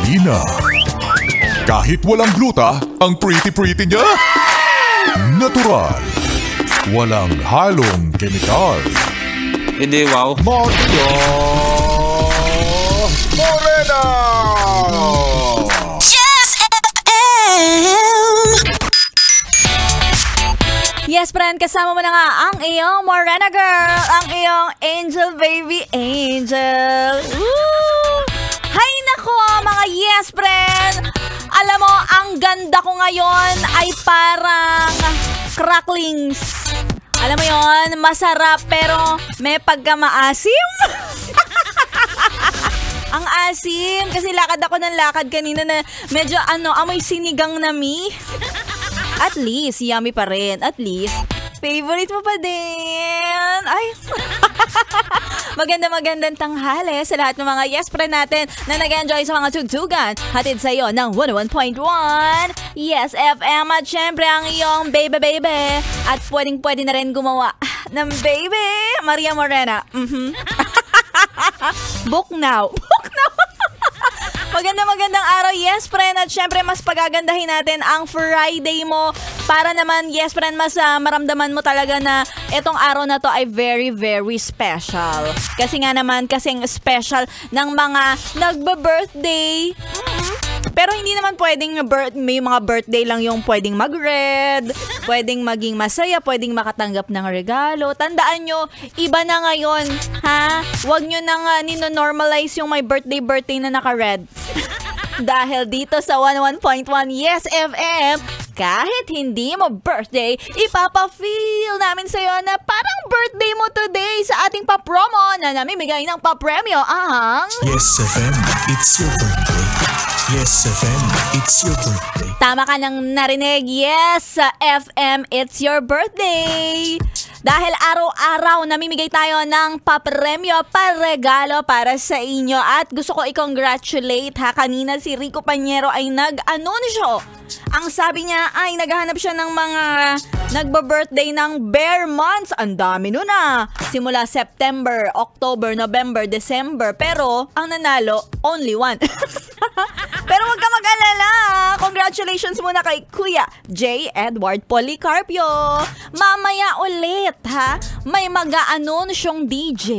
Halina. Kahit walang gluta, ang pretty-pretty niya. Natural. Walang halong kemikal. Hindi, wow. Maria Morena! Yes, friend, kasama mo na nga ang iyong Morena girl, ang iyong angel baby angel. Woo! Hay nako, mga yes, friend. Alam mo, ang ganda ko ngayon ay parang cracklings. Alam mo yon, masarap pero may pagkamaasim. Ang asim, kasi lakad ako ng lakad kanina na medyo amoy sinigang na mi. At least, yummy pa rin. At least, favorite mo pa din. Ay, magandang tanghali sa lahat ng mga yes friend natin na nag-enjoy sa mga tugtugan. Hatid sa iyo ng 101.1 Yes FM at syempre ang iyong baby. At pwedeng na rin gumawa ng baby Maria Morena. Book now. Magandang araw, yes friend. At syempre mas pagagandahin natin ang Friday mo para naman, yes friend, mas maramdaman mo talaga na itong araw na to ay very, very special. Kasi nga naman, kasing special ng mga nagbe-birthday. Pero hindi naman pwedeng may mga birthday lang yung pwedeng mag-red, pwedeng maging masaya, pwedeng makatanggap ng regalo. Tandaan nyo, iba na ngayon, ha? Huwag nyo nang nino-normalize yung may birthday na naka-red. Dahil dito sa 101.1 Yes FM, kahit hindi mo birthday, ipapa-feel namin sa'yo na parang birthday mo today sa ating pa-promo na namimigay ng pa-premyo ang... Yes FM, it's your birthday. Yes FM, it's your birthday. Tama ka nang narinig. Yes, sa FM, it's your birthday. Dahil araw-araw namimigay tayo ng papremyo, paregalo para sa inyo. At gusto ko i-congratulate ha. Kanina si Rico Pañero ay nag-anunsyo. Ang sabi niya ay naghahanap siya ng mga nagba-birthday ng bare months. Ang dami nun na. Simula September, October, November, December. Pero ang nanalo, only one. Pero huwag ka mag-alala. Congratulations muna kay Kuya J. Edward Policarpio. Mamaya ulit ha, may mag-aanunsyong DJ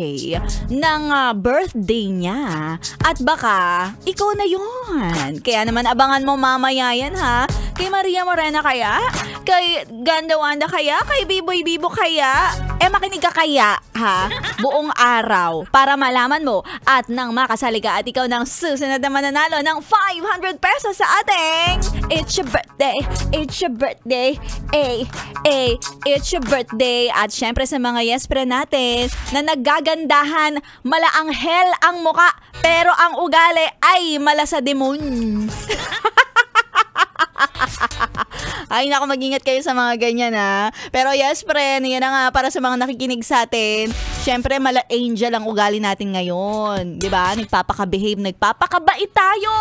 ng birthday niya. At baka ikaw na yun. Kaya naman abangan mo mamaya yan ha. Kay Maria Morena kaya? Kay Ganda Wanda kaya? Kay Biboy Bibo kaya? Makinig ka kaya ha? Buong araw para malaman mo at nang makasali ka at ikaw nang susunod na mananalo ng 500 pesos sa ating It's Your Birthday, It's Your Birthday, It's Your Birthday. At syempre sa mga yes friend natin na naggagandahan, malaanghel ang muka pero ang ugali ay mala sa demon. Ay naku, mag-ingat kayo sa mga ganyan ha. Pero yes friend, yan na nga para sa mga nakikinig sa atin. Syempre mala angel ang ugali natin ngayon, 'di ba? Nagpapaka-behave, nagpapakabait tayo.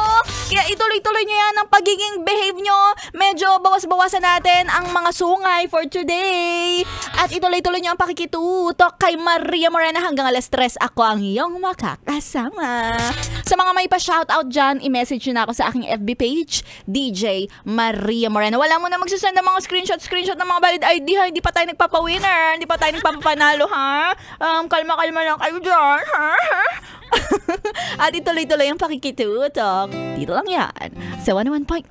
Kaya ituloy-tuloy niyo yan ang pagiging behave nyo. Medyo bawas-bawasan natin ang mga sungay for today. At ituloy-tuloy niyo ang pakikitutok kay Maria Morena hanggang alas 3 ako ang iyong makakasama. Sa mga may pa-shoutout dyan, i-message nyo na ako sa aking FB page, DJ Maria Morena. Wala mo na magsasend ng mga screenshot ng mga valid ID ha. Hindi pa tayo nagpapa-winner. Hindi pa tayo nagpapanalo ha. Kalma-kalma lang kayo dyan ha. At ituloy-tuloy ang pakikitutok. Dito lang yan sa 101.1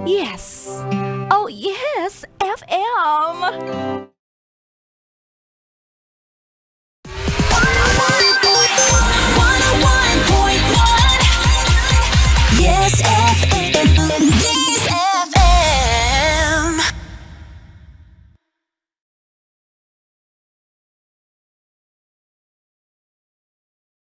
Yes. Oh yes, FM.